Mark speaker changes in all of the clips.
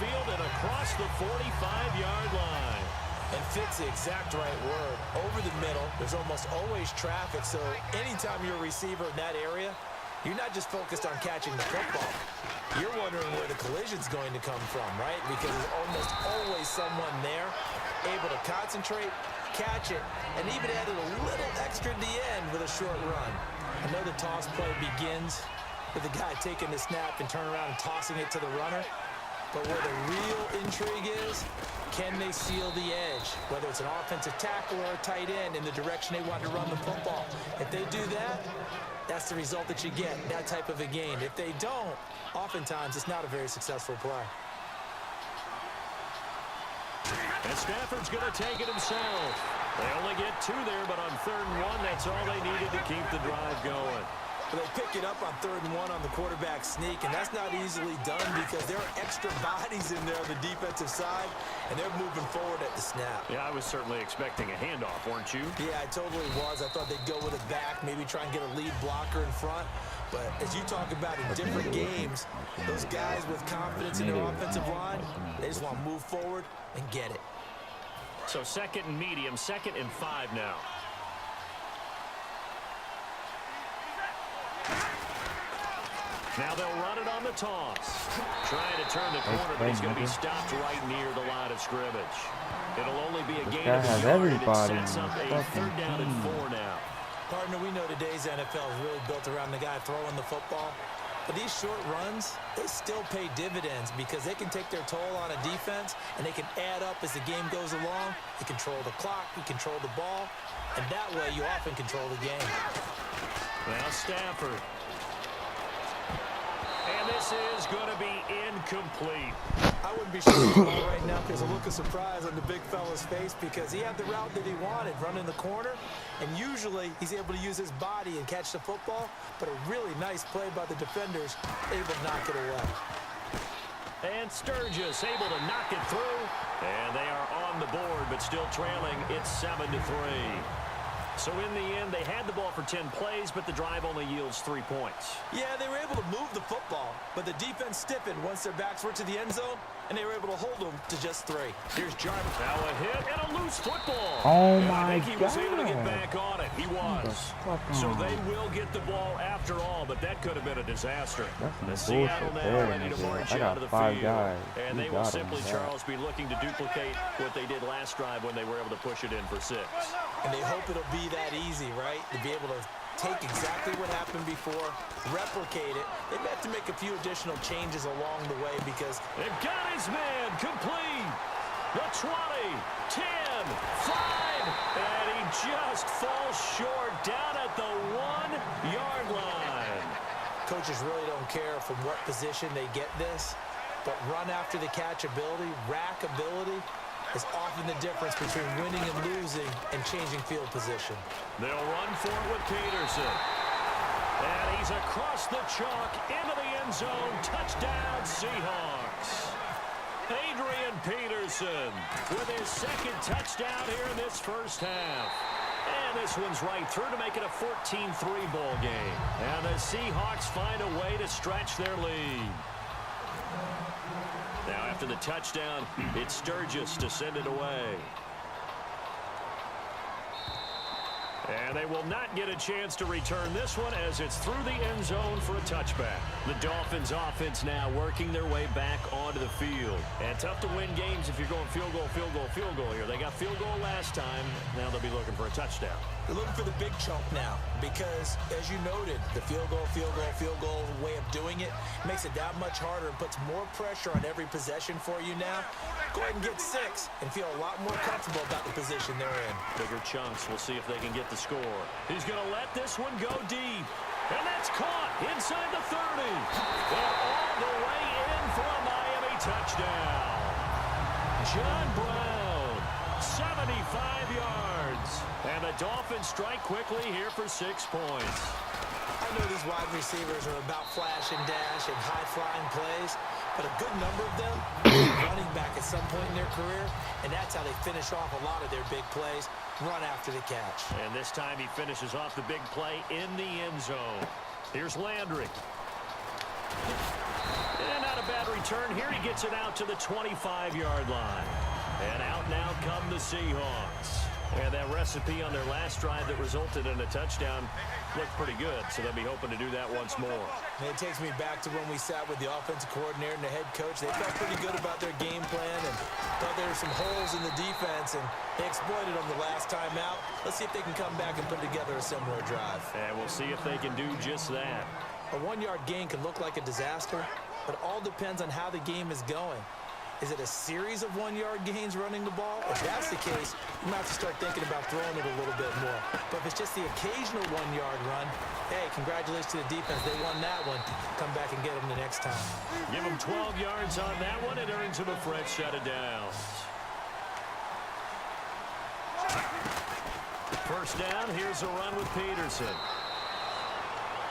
Speaker 1: field and across the 45-yard line.
Speaker 2: And fit's the exact right word. Over the middle, there's almost always traffic, so anytime you're a receiver in that area, you're not just focused on catching the football. You're wondering where the collision's going to come from, right? Because there's almost always someone there able to concentrate, catch it, and even add a little extra at the end with a short run. I know the toss play begins with the guy taking the snap and turning around and tossing it to the runner. But where the real intrigue is, can they seal the edge? Whether it's an offensive tackle or a tight end in the direction they want to run the football. If they do that, that's the result that you get, that type of a game. If they don't, oftentimes it's not a very successful play.
Speaker 1: And Stafford's going to take it himself. They only get 2 there, but on 3rd and 1, that's all they needed to keep the drive going.
Speaker 2: They pick it up on 3rd and 1 on the quarterback sneak, and that's not easily done because there are extra bodies in there on the defensive side, and they're moving forward at the snap.
Speaker 1: Yeah, I was certainly expecting a handoff, weren't you?
Speaker 2: Yeah, I totally was. I thought they'd go with it back, maybe try and get a lead blocker in front. But as you talk about in different games, those guys with confidence in their offensive line, they just want to move forward and get it.
Speaker 1: So 2nd and medium, 2nd and 5 now. Now they'll run it on the toss. Trying to turn the corner, but he's going to be stopped right near the line of scrimmage. It'll only be a gain of a yard, and it sets up a 3rd down and 4 now.
Speaker 2: Partner, we know today's NFL is really built around the guy throwing the football. But these short runs, they still pay dividends because they can take their toll on a defense, and they can add up as the game goes along. You control the clock, you control the ball, and that way you often control the game.
Speaker 1: Now Stafford. And this is going to be incomplete.
Speaker 2: I wouldn't be sure right now because a look of surprise on the big fella's face because he had the route that he wanted, running the corner, and usually he's able to use his body and catch the football, but a really nice play by the defenders, able to knock it away.
Speaker 1: And Sturgis able to knock it through, and they are on the board, but still trailing. It's 7-3. So in the end, they had the ball for 10 plays, but the drive only yields 3 points.
Speaker 2: Yeah, they were able to move the football, but the defense stiffened once their backs were to the end zone, and they were able to hold them to just 3.
Speaker 1: Here's Jarvis. Now a hit and a loose football.
Speaker 3: Oh,
Speaker 1: my God. I think he
Speaker 3: God.
Speaker 1: was able to get back on it. He was. So they will get the ball after all, but that could have been a disaster. The Seattle now ready to march out of the field. And they will simply, Charles, be looking to duplicate what they did last drive when they were able to push it in for 6.
Speaker 2: And they hope it'll be that easy, right? To be able to take exactly what happened before, replicate it. They have to make a few additional changes along the way because
Speaker 1: they've got his man complete. The 20, 10, 5, and he just falls short down at the 1-yard line.
Speaker 2: Coaches really don't care from what position they get this, but run after the catch ability, rack ability, is often the difference between winning and losing and changing field position. They'll run for it with Peterson. And he's across the chalk into the end zone. Touchdown, Seahawks. Adrian Peterson with his 2nd touchdown here in this first half. And this one's right through to make it a 14-3 ball game. And the Seahawks find a way to stretch their lead. Now after the touchdown, it's Sturgis to send it away. And they will not get a chance to return this one as it's through the end zone for a touchback. The Dolphins offense now working their way back onto the field. And tough to win games if you're going field goal, field goal, field goal here. They got field goal last time. Now they'll be looking for a touchdown. They're looking for the big chunk now because, as you noted, the field goal way of doing it makes it that much harder and puts more pressure on every possession for you now. Go ahead and get 6 and feel a lot more comfortable about the position they're in. Bigger chunks. We'll see if they can get the score. He's going to let this one go deep. And that's caught inside the 30. And all the way in for a Miami touchdown. John Brown, 75 yards. And the Dolphins strike quickly here for 6 points. I know these wide receivers are about flash and dash and high-flying plays, but a good number of them are running back at some point in their career, and that's how they finish off a lot of their big plays, run after the catch. And this time he finishes off the big play in the end zone. Here's Landry. And not a bad return here. He gets it out to the 25-yard line. And out now come the Seahawks. And that recipe on their last drive that resulted in a touchdown looked pretty good, so they'll be hoping to do that once more.
Speaker 3: And it takes me back to when we sat with the offensive coordinator and the head coach. They felt pretty good about their game plan and thought there were some holes in the defense, and they exploited them the last time out. Let's see if they can come back and put together a similar drive.
Speaker 2: And we'll see if they can do just that.
Speaker 3: A one-yard gain can look like a disaster, but it all depends on how the game is going. Is it a series of one-yard gains running the ball? If that's the case, you might have to start thinking about throwing it a little bit more. But if it's just the occasional one-yard run, hey, congratulations to the defense. They won that one. Come back and get them the next time.
Speaker 2: Give them 12 yards on that one. It earns him a fresh set of downs. First down, here's a run with Peterson.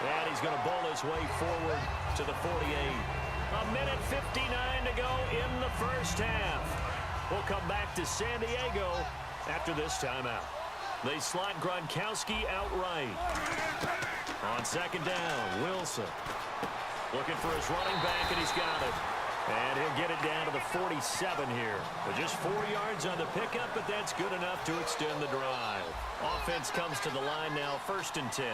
Speaker 2: And he's going to bowl his way forward to the 48. A minute 59 to go in the first half. We'll come back to San Diego after this timeout. They slot Gronkowski out right. On second down, Wilson. Looking for his running back, and he's got it. And he'll get it down to the 47 here. But just 4 yards on the pickup, but that's good enough to extend the drive. Offense comes to the line now, 1st and 10.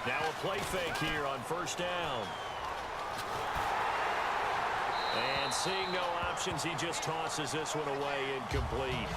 Speaker 2: Now a play fake here on first down. And seeing no options, he just tosses this one away, incomplete.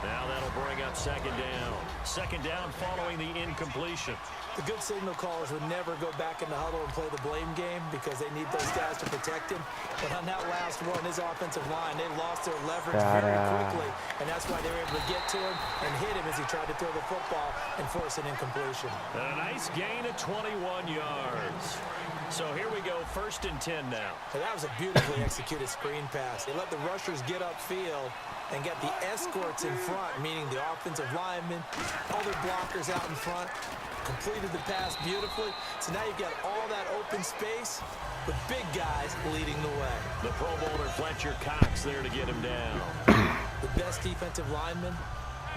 Speaker 2: Now that'll bring up second down. Second down following the incompletion.
Speaker 3: The good signal callers would never go back in the huddle and play the blame game because they need those guys to protect him. But on that last one, his offensive line, they lost their leverage very quickly. And that's why they were able to get to him and hit him as he tried to throw the football and force an incompletion.
Speaker 2: And a nice gain of 21 yards. So here we go, 1st and 10 now.
Speaker 3: And that was a beautifully executed screen pass. They let the rushers get upfield and get the escorts in front, meaning the offensive linemen, other blockers out in front, completed the pass beautifully. So now you've got all that open space with big guys leading the way.
Speaker 2: The Pro Bowler Fletcher Cox there to get him down.
Speaker 3: The best defensive linemen,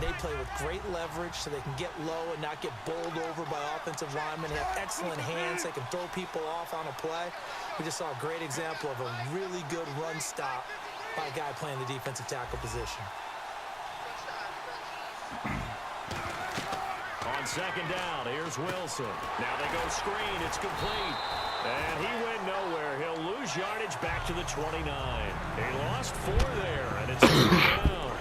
Speaker 3: they play with great leverage so they can get low and not get bowled over by offensive linemen. They have excellent hands. They can throw people off on a play. We just saw a great example of a really good run stop by a guy playing the defensive tackle position.
Speaker 2: On second down, here's Wilson. Now they go screen. It's complete. And he went nowhere. He'll lose yardage back to the 29. He lost 4 there, and it's down.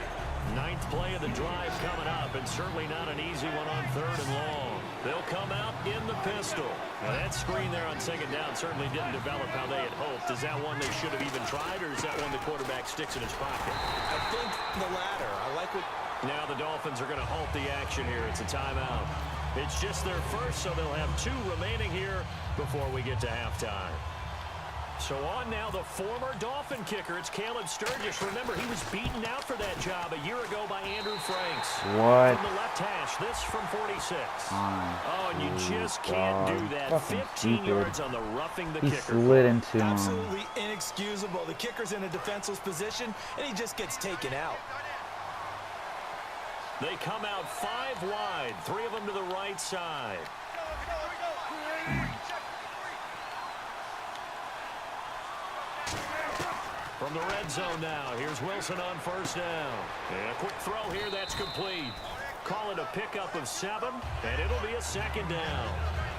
Speaker 2: 9th play of the drive coming up, and certainly not an easy one on 3rd and long. They'll come out in the pistol. Now that screen there on second down certainly didn't develop how they had hoped. Is that one they should have even tried, or is that one the quarterback sticks in his pocket?
Speaker 3: I think the latter. I like what...
Speaker 2: Now the Dolphins are going to halt the action here. It's a timeout. It's just their first, so they'll have 2 remaining here before we get to halftime. So on now, the former Dolphin kicker. It's Caleb Sturgis. Remember, he was beaten out for that job a year ago by Andrew Franks.
Speaker 4: What?
Speaker 2: From the left hash. This from 46. Oh, and you just
Speaker 4: God.
Speaker 2: can't do that.
Speaker 4: Fucking
Speaker 2: 15
Speaker 4: stupid.
Speaker 2: yards on the roughing the
Speaker 4: He
Speaker 2: kicker.
Speaker 4: slid into him.
Speaker 3: Absolutely inexcusable. The kicker's in a defenseless position, and he just gets taken out.
Speaker 2: They come out 5 wide. 3 of them to the right side. From the red zone now, here's Wilson on first down. And a quick throw here, that's complete. Call it a pickup of 7, and it'll be a second down.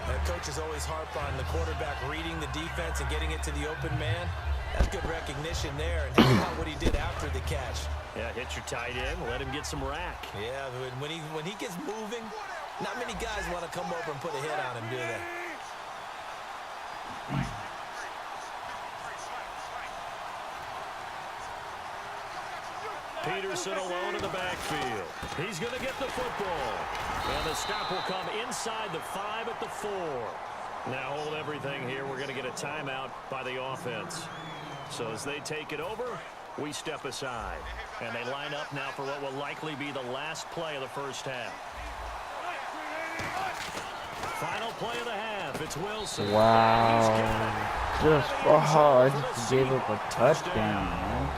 Speaker 3: That coach is always harp on the quarterback reading the defense and getting it to the open man. That's good recognition there. And how about what he did after the catch?
Speaker 2: Yeah, hit your tight end, let him get some rack.
Speaker 3: Yeah, when he gets moving, not many guys want to come over and put a hit on him, do they?
Speaker 2: Peterson alone in the backfield. He's going to get the football. And the stop will come inside the 5 at the 4. Now hold everything here. We're going to get a timeout by the offense. So as they take it over, we step aside. And they line up now for what will likely be the last play of the first half. Final play of the half. It's Wilson.
Speaker 4: Wow. Just gave up a touchdown, man.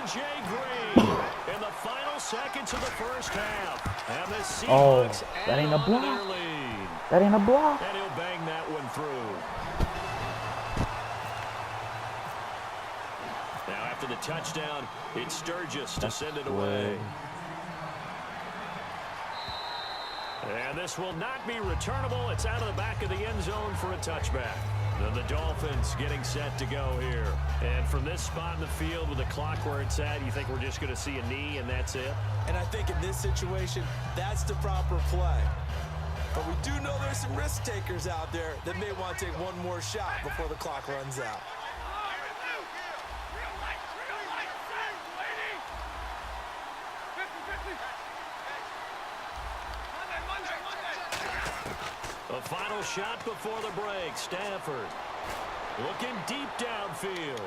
Speaker 2: A.J. Green in the final seconds of the first half. And the
Speaker 4: Oh,
Speaker 2: Seahawks
Speaker 4: that ain't a
Speaker 2: add on to
Speaker 4: block.
Speaker 2: their lead.
Speaker 4: That ain't a block.
Speaker 2: And he'll bang that one through. Now after the touchdown, it's Sturgis to send it away. And this will not be returnable. It's out of the back of the end zone for a touchback. Then the Dolphins getting set to go here. And from this spot in the field with the clock where it's at, you think we're just going to see a knee and that's it?
Speaker 3: And I think in this situation, that's the proper play. But we do know there's some risk takers out there that may want to take one more shot before the clock runs out.
Speaker 2: A final shot before the break. Stafford looking deep downfield.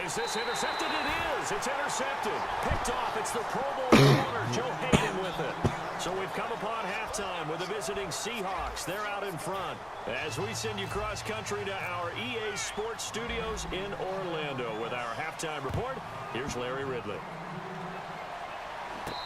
Speaker 2: Is this intercepted? It is. It's intercepted. Picked off. It's the Pro Bowl corner, Joe Hayden with it. So we've come upon halftime with the visiting Seahawks. They're out in front as we send you cross country to our EA Sports Studios in Orlando with our halftime report. Here's Larry Ridley.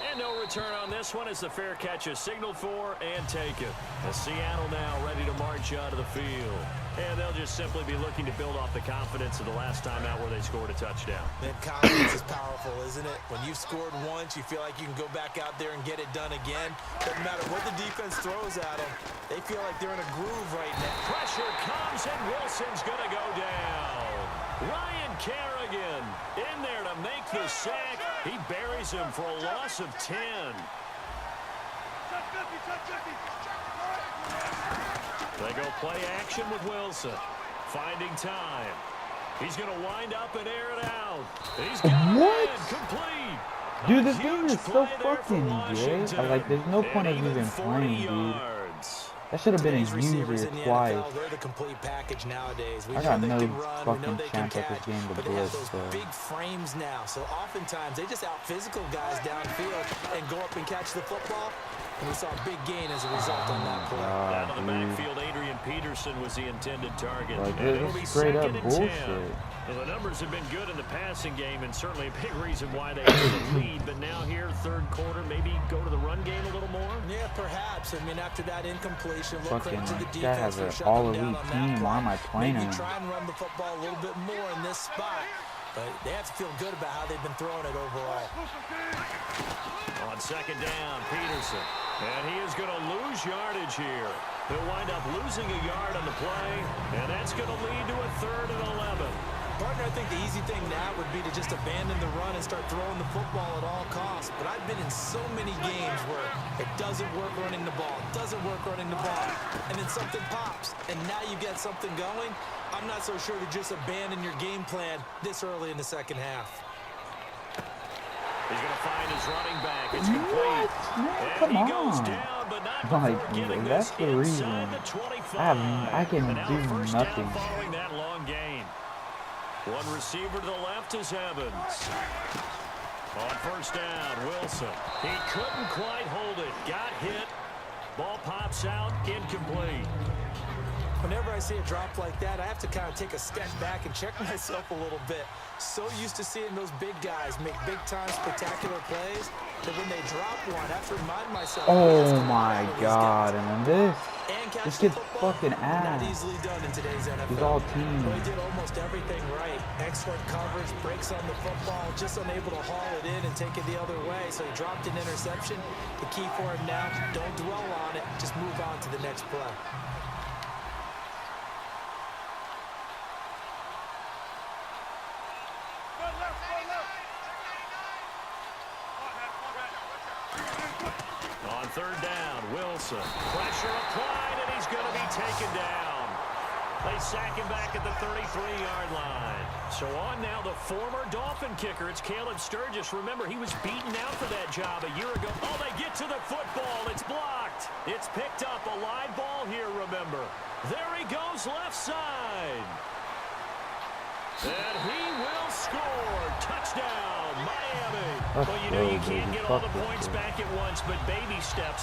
Speaker 2: And no return on this one as the fair catch is signaled for and taken. As Seattle now ready to march out of the field. And they'll just simply be looking to build off the confidence of the last time out where they scored a touchdown.
Speaker 3: Man, confidence is powerful, isn't it? When you've scored once, you feel like you can go back out there and get it done again. Doesn't matter what the defense throws at them. They feel like they're in a groove right now.
Speaker 2: Pressure comes and Wilson's going to go down. Ryan Kerrigan in there to make the sack. He buries him for a loss of 10. They go play action with Wilson. Finding time. He's going to wind up and air it out. He's got it complete.
Speaker 4: Dude, this game is so fucking good. Like, there's no point of even playing, dude. That should have been a user twice.
Speaker 3: They're the complete package nowadays.
Speaker 4: I got no fucking chance at this game to
Speaker 3: but they have
Speaker 4: blitz.
Speaker 3: those big frames now. So oftentimes they just out-physical guys downfield and go up and catch the football. And we saw a big gain as a result on that play.
Speaker 2: Down to the backfield, Adrian Peterson was the intended target.
Speaker 4: Like,
Speaker 2: And it'll
Speaker 4: this
Speaker 2: be
Speaker 4: is straight up
Speaker 2: second and
Speaker 4: bullshit.
Speaker 2: 10. Well, the numbers have been good in the passing game, and certainly a big reason why they have the lead. But now here, third quarter, maybe go to the run game a little more?
Speaker 3: Yeah, perhaps. I mean, after that incompletion, look
Speaker 4: Fucking
Speaker 3: right to the
Speaker 4: guy
Speaker 3: defense
Speaker 4: has
Speaker 3: for
Speaker 4: an
Speaker 3: shutting
Speaker 4: all-elite
Speaker 3: down on
Speaker 4: team.
Speaker 3: that
Speaker 4: Why am
Speaker 3: play.
Speaker 4: I playing
Speaker 3: Maybe
Speaker 4: him?
Speaker 3: try and run the football a little bit more in this spot. But they have to feel good about how they've been throwing it overall.
Speaker 2: On second down, Peterson. And he is going to lose yardage here. He'll wind up losing a yard on the play, and that's going to lead to a 3rd and 11.
Speaker 3: Partner, I think the easy thing now would be to just abandon the run and start throwing the football at all costs. But I've been in so many games where it doesn't work running the ball, and then something pops, and now you get something going. I'm not so sure to just abandon your game plan this early in the second half.
Speaker 2: He's going to find his running back. It's complete.
Speaker 4: Man,
Speaker 2: and he
Speaker 4: come
Speaker 2: goes
Speaker 4: on.
Speaker 2: down, but not
Speaker 4: Like,
Speaker 2: before getting
Speaker 4: that's
Speaker 2: this
Speaker 4: the reason.
Speaker 2: inside the 25.
Speaker 4: I can
Speaker 2: And now
Speaker 4: do
Speaker 2: first
Speaker 4: nothing.
Speaker 2: down following that long gain. One receiver to the left is Evans. On first down, Wilson. He couldn't quite hold it. Got hit. Ball pops out. Incomplete.
Speaker 3: Whenever I see a drop like that, I have to kind of take a step back and check myself a little bit. So used to seeing those big guys make big-time spectacular plays that when they drop one, I have to remind myself.
Speaker 4: Oh my god, and then this gets fucking
Speaker 3: Not
Speaker 4: ass.
Speaker 3: easily done in today's NFL.
Speaker 4: He's all team.
Speaker 3: Well, he did almost everything right. Excellent coverage, breaks on the football, just unable to haul it in and take it the other way. So he dropped an interception. The key for him now, don't dwell on it. Just move on to the next play.
Speaker 2: On third down, Wilson. Pressure applied, and he's going to be taken down. They sack him back at the 33-yard line. So on now, the former Dolphin kicker. It's Caleb Sturgis. Remember, he was beaten out for that job a year ago. Oh, they get to the football. It's blocked. It's picked up. A live ball here, remember. There he goes, left side. And he will score. Touchdown, Miami. Well, you know you can't get all the points back at once, but baby steps.